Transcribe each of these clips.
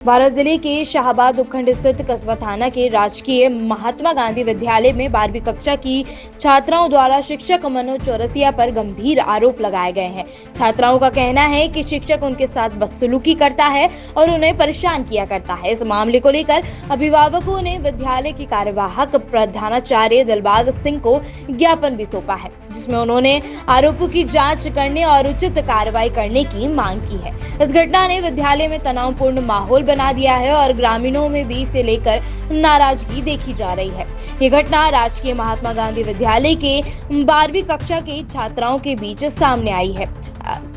बारां जिले के शाहबाद उपखंड स्थित कस्बा थाना के राजकीय महात्मा गांधी विद्यालय में 12वीं कक्षा की छात्राओं द्वारा शिक्षक मनोज चौरसिया पर गंभीर आरोप लगाए गए हैं। छात्राओं का कहना है कि शिक्षक उनके साथ बदसलूकी करता है और उन्हें परेशान किया करता है। इस मामले को लेकर अभिभावकों ने विद्यालय के कार्यवाहक प्रधानाचार्य दिलबाग सिंह को ज्ञापन भी सौंपा है, जिसमें उन्होंने आरोपों की जाँच करने और उचित कार्रवाई करने की मांग की है। इस घटना ने विद्यालय में तनावपूर्ण माहौल बना दिया है और ग्रामीणों में भी इसे लेकर नाराजगी देखी जा रही है। ये घटना राजकीय महात्मा गांधी विद्यालय के 12वीं कक्षा के छात्राओं के बीच सामने आई है।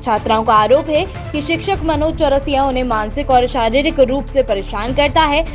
छात्राओं का आरोप है कि शिक्षक मनोज चौरसिया उन्हें मानसिक और शारीरिक रूप से परेशान करता है।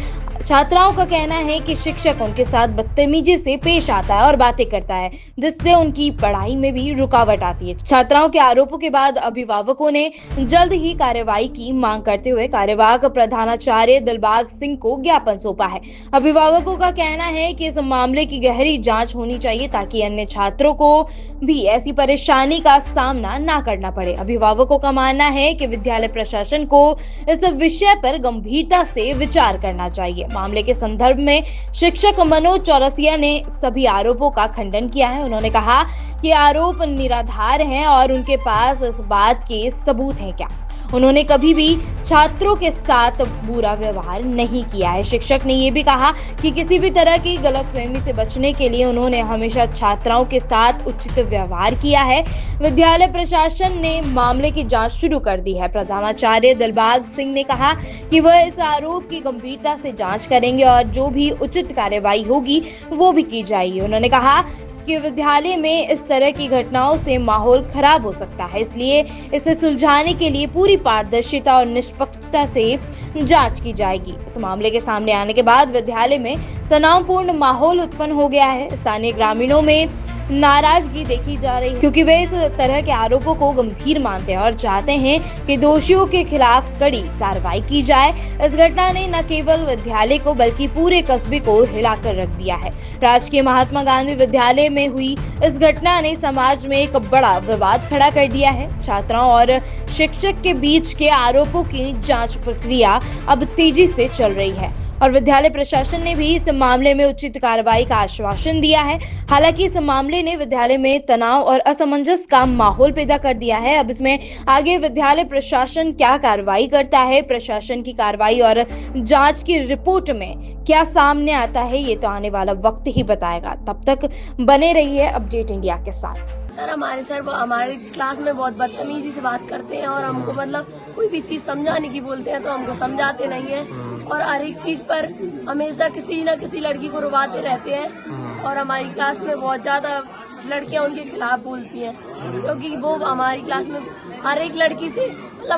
छात्राओं का कहना है कि शिक्षक उनके साथ बदतमीजी से पेश आता है और बातें करता है, जिससे उनकी पढ़ाई में भी रुकावट आती है। छात्राओं के आरोपों के बाद अभिभावकों ने जल्द ही कार्रवाई की मांग करते हुए कार्यवाहक प्रधानाचार्य दिलबाग सिंह को ज्ञापन सौंपा है। अभिभावकों का कहना है कि इस मामले की गहरी जांच होनी चाहिए ताकि अन्य छात्रों को भी ऐसी परेशानी का सामना न करना पड़े। अभिभावकों का मानना है कि विद्यालय प्रशासन को इस विषय पर गंभीरता से विचार करना चाहिए। मामले के संदर्भ में शिक्षक मनोज चौरसिया ने सभी आरोपों का खंडन किया है। उन्होंने कहा कि आरोप निराधार हैं और उनके पास इस बात के सबूत हैं क्या। उन्होंने कभी भी छात्रों के साथ बुरा व्यवहार नहीं किया है। शिक्षक ने ये भी कहा कि किसी भी तरह की गलतफहमी से बचने के लिए उन्होंने हमेशा छात्राओं के साथ उचित व्यवहार किया है। विद्यालय प्रशासन ने मामले की जांच शुरू कर दी है। प्रधानाचार्य दिलबाग सिंह ने कहा कि वह इस आरोप की गंभीरता से जांच करेंगे और जो भी उचित कार्रवाई होगी वो भी की जाएगी। उन्होंने कहा कि विद्यालय में इस तरह की घटनाओं से माहौल खराब हो सकता है, इसलिए इसे सुलझाने के लिए पूरी पारदर्शिता और निष्पक्षता से जांच की जाएगी। इस मामले के सामने आने के बाद विद्यालय में तनावपूर्ण माहौल उत्पन्न हो गया है। स्थानीय ग्रामीणों में नाराजगी देखी जा रही है क्योंकि वे इस तरह के आरोपों को गंभीर मानते हैं और चाहते हैं कि दोषियों के खिलाफ कड़ी कार्रवाई की जाए। इस घटना ने न केवल विद्यालय को बल्कि पूरे कस्बे को हिलाकर रख दिया है। राजकीय महात्मा गांधी विद्यालय में हुई इस घटना ने समाज में एक बड़ा विवाद खड़ा कर दिया है। छात्राओं और शिक्षक के बीच के आरोपों की जांच प्रक्रिया अब तेजी से चल रही है और विद्यालय प्रशासन ने भी इस मामले में उचित कार्रवाई का आश्वासन दिया है। हालांकि इस मामले ने विद्यालय में तनाव और असमंजस का माहौल पैदा कर दिया है। अब इसमें आगे विद्यालय प्रशासन क्या कार्रवाई करता है, प्रशासन की कार्रवाई और जांच की रिपोर्ट में क्या सामने आता है, ये तो आने वाला वक्त ही बताएगा। तब तक बने रहिए अपडेट इंडिया के साथ। सर हमारे क्लास में बहुत बदतमीजी से बात करते हैं और हमको कोई भी चीज समझाने की बोलते हैं तो हमको समझाते नहीं है और हर एक चीज पर हमेशा किसी न किसी लड़की को रुवाते रहते हैं और हमारी क्लास में बहुत ज्यादा लड़कियां उनके खिलाफ बोलती हैं क्योंकि वो हमारी क्लास में हर एक लड़की से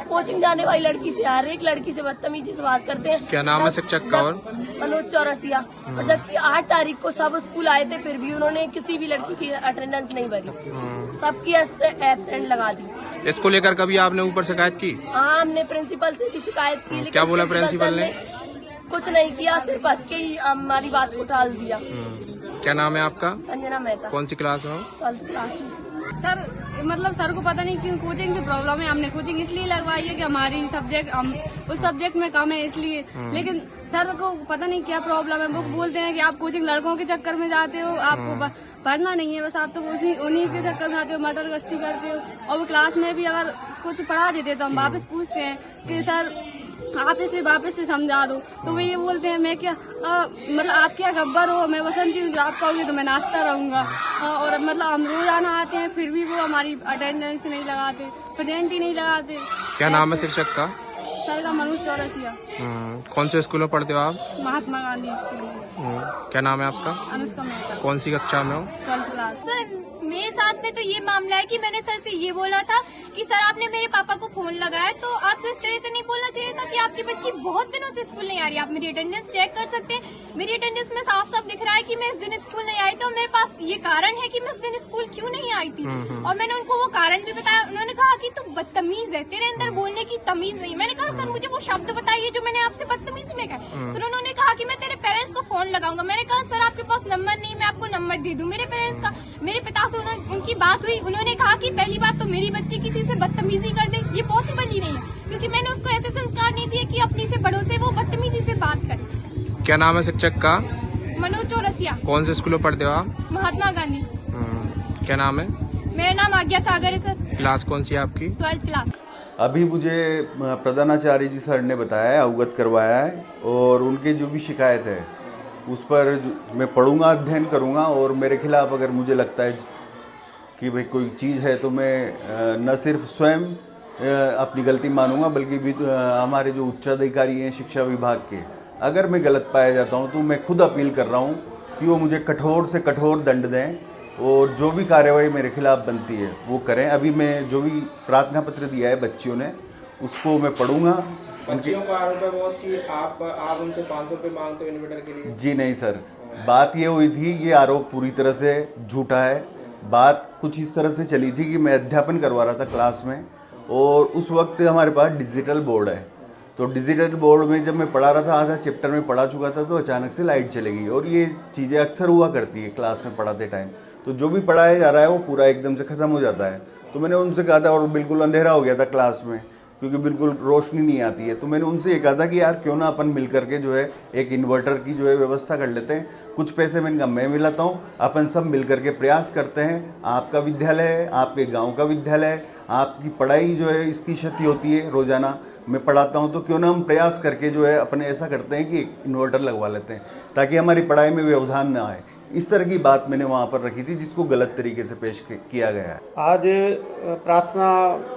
कोचिंग जाने वाली लड़की से हर एक लड़की से बदतमीजी से बात करते हैं। क्या नाम है शिक्षक का? मनोज चौरसिया। और जबकि 8 तारीख को सब स्कूल आए थे फिर भी उन्होंने किसी भी लड़की की अटेंडेंस नहीं भरी, सबकी एब्सेंट लगा दी। इसको लेकर कभी आपने ऊपर शिकायत की? हाँ, हमने प्रिंसिपल से भी शिकायत की। क्या बोला प्रिंसिपल ने? कुछ नहीं किया, सिर्फ हंस के ही हमारी बात को टाल दिया। क्या नाम है आपका? संजना मेहता। कौन सी क्लास में हो? 12th क्लास में। सर सर को पता नहीं क्यों कोचिंग की प्रॉब्लम है। हमने कोचिंग इसलिए लगवाई है कि हमारी सब्जेक्ट हम उस सब्जेक्ट में कम है इसलिए, लेकिन सर को पता नहीं क्या प्रॉब्लम है। वो बोलते हैं कि आप कोचिंग लड़कों के चक्कर में जाते हो, आपको पढ़ना नहीं है, बस आप तो उन्हीं के चक्कर में आते हो, मटर गश्ती करते हो। और वो क्लास में भी अगर कुछ पढ़ा देते तो हम वापस पूछते हैं कि सर आप इसे वापस से समझा दो, तो वो ये बोलते हैं मैं क्या आप क्या गब्बर हो, मैं बसंती हूँ, आप कहोगे तो मैं नाचता रहूंगा। और हम रोजाना आते हैं फिर भी वो हमारी अटेंडेंस नहीं लगाते, प्रेजेंट ही नहीं लगाते। क्या नाम है शिक्षक का? सर का मनोज चौरसिया। कौन से स्कूल में पढ़ते हो आप? महात्मा गांधी स्कूल में। क्या नाम है आपका? अनुष्का मेहता। कौन सी कक्षा में हो? 12th class. मेरे साथ में तो ये मामला है कि मैंने सर से ये बोला था कि सर आपने मेरे पापा को फोन लगाया तो आपको इस तरह से नहीं बोलना चाहिए था कि आपकी बच्ची बहुत दिनों से स्कूल नहीं आ रही। आप मेरी अटेंडेंस चेक कर सकते हैं, मेरी अटेंडेंस में साफ साफ दिख रहा है कि मैं इस दिन स्कूल नहीं आई। तो मेरे पास ये कारण है कि मैं उस दिन स्कूल क्यों नहीं आई थी और मैंने उनको वो कारण भी बताया। उन्होंने कहा कि तू बदतमीज है, तेरे अंदर बोलने की तमीज नहीं। मैंने कहा सर मुझे वो शब्द बताइए जो मैंने आपसे बदतमीज में कहा। फिर उन्होंने कहा कि मैं तेरे पेरेंट्स को फोन लगाऊंगा। मैंने कहा सर आपके पास नंबर नहीं, मैं आपको नंबर दे दूं मेरे पेरेंट्स का। मेरे पिता से उनकी बात हुई, उन्होंने कहा कि पहली बात तो मेरी बच्ची किसी से बदतमीजी कर दे, ये पॉसिबल ही नहीं है। क्योंकि मैंने उसको ऐसे संस्कार नहीं दिए कि अपनी से बड़ों से वो बदतमीजी से बात करे। क्या नाम है शिक्षक का? मनोज चौरसिया। कौन से स्कूल में पढ़ते हो आप? महात्मा गांधी। क्या नाम है? मेरा नाम आज्ञा सागर है सर। क्लास कौन सी है आपकी? 12th class. अभी मुझे प्रधानाचार्य जी सर ने बताया है, अवगत करवाया है, और उनकी जो भी शिकायत है उस पर मैं पढ़ूंगा, अध्ययन करूंगा, और मेरे खिलाफ अगर मुझे लगता है कि भाई कोई चीज़ है तो मैं न सिर्फ स्वयं अपनी गलती मानूंगा बल्कि भी हमारे जो उच्चाधिकारी हैं शिक्षा विभाग के, अगर मैं गलत पाया जाता हूं तो मैं खुद अपील कर रहा हूं कि वो मुझे कठोर से कठोर दंड दें और जो भी कार्रवाई मेरे खिलाफ बनती है वो करें। अभी मैं जो भी प्रार्थना पत्र दिया है बच्चियों ने उसको मैं पढ़ूंगा। बच्चियों का आरोप है बॉस कि आप उनसे 500 रुपये मांगते हो इन्वर्टर के लिए। जी नहीं सर, बात ये हुई थी, ये आरोप पूरी तरह से झूठा है। बात कुछ इस तरह से चली थी कि मैं अध्यापन करवा रहा था क्लास में, और उस वक्त हमारे पास डिजिटल बोर्ड है, तो डिजिटल बोर्ड में जब मैं पढ़ा रहा था, आधा चैप्टर में पढ़ा चुका था, तो अचानक से लाइट चली गई। और ये चीज़ें अक्सर हुआ करती है क्लास में पढ़ाते टाइम, तो जो भी पढ़ाया जा रहा है वो पूरा एकदम से ख़त्म हो जाता है। तो मैंने उनसे कहा था, और बिल्कुल अंधेरा हो गया था क्लास में क्योंकि बिल्कुल रोशनी नहीं आती है, तो मैंने उनसे ये कहा था कि यार क्यों ना अपन मिल करके जो है एक इन्वर्टर की जो है व्यवस्था कर लेते हैं, कुछ पैसे मैं इनका मैं मिलाता हूँ, अपन सब मिल करके प्रयास करते हैं। आपका विद्यालय है, आपके गांव का विद्यालय है, आपकी पढ़ाई जो है इसकी क्षति होती है, रोज़ाना मैं पढ़ाता हूँ, तो क्यों ना हम प्रयास करके जो है अपने ऐसा करते हैं कि इन्वर्टर लगवा लेते हैं ताकि हमारी पढ़ाई में व्यवधान ना आए। इस तरह की बात मैंने वहाँ पर रखी थी जिसको गलत तरीके से पेश किया गया है। आज प्रार्थना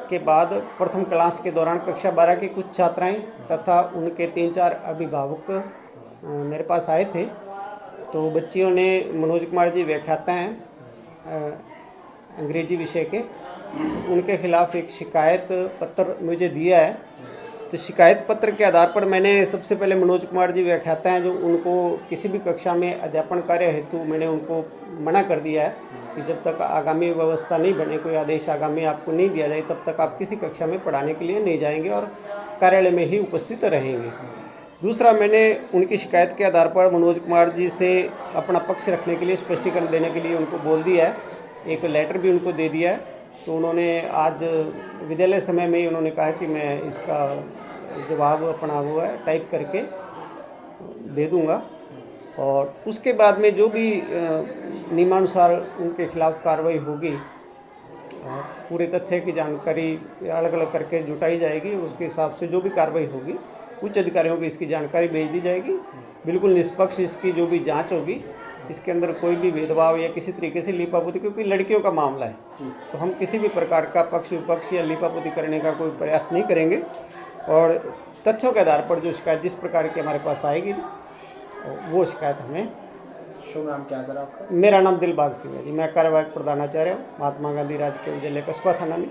के बाद प्रथम क्लास के दौरान कक्षा 12 की कुछ छात्राएं तथा उनके 3-4 अभिभावक मेरे पास आए थे। तो बच्चियों ने मनोज कुमार जी व्याख्याता हैं अंग्रेजी विषय के, उनके खिलाफ एक शिकायत पत्र मुझे दिया है। तो शिकायत पत्र के आधार पर मैंने सबसे पहले मनोज कुमार जी व्याख्याता हैं जो उनको किसी भी कक्षा में अध्यापन कार्य हेतु मैंने उनको मना कर दिया है कि जब तक आगामी व्यवस्था नहीं बने, कोई आदेश आगामी आपको नहीं दिया जाए, तब तक आप किसी कक्षा में पढ़ाने के लिए नहीं जाएंगे और कार्यालय में ही उपस्थित रहेंगे। दूसरा, मैंने उनकी शिकायत के आधार पर मनोज कुमार जी से अपना पक्ष रखने के लिए, स्पष्टीकरण देने के लिए उनको बोल दिया है, एक लेटर भी उनको दे दिया है। तो उन्होंने आज विद्यालय समय में ही उन्होंने कहा कि मैं इसका जवाब अपना वो है टाइप करके दे दूंगा, और उसके बाद में जो भी नियमानुसार उनके खिलाफ कार्रवाई होगी, पूरे तथ्य की जानकारी अलग अलग करके जुटाई जाएगी, उसके हिसाब से जो भी कार्रवाई होगी उच्च अधिकारियों को इसकी जानकारी भेज दी जाएगी। बिल्कुल निष्पक्ष इसकी जो भी जांच होगी, इसके अंदर कोई भी भेदभाव या किसी तरीके से लीपापोती, क्योंकि लड़कियों का मामला है तो हम किसी भी प्रकार का पक्ष विपक्ष या लीपापोती करने का कोई प्रयास नहीं करेंगे। और तथ्यों के आधार पर जो शिकायत जिस प्रकार की हमारे पास आएगी वो शिकायत हमें। शुभ नाम क्या सर आपका? मेरा नाम दिलबाग सिंह है जी, मैं कार्यवाहक प्रधानाचार्य हूँ महात्मा गांधी राजकीय विद्यालय कस्बा थाना में।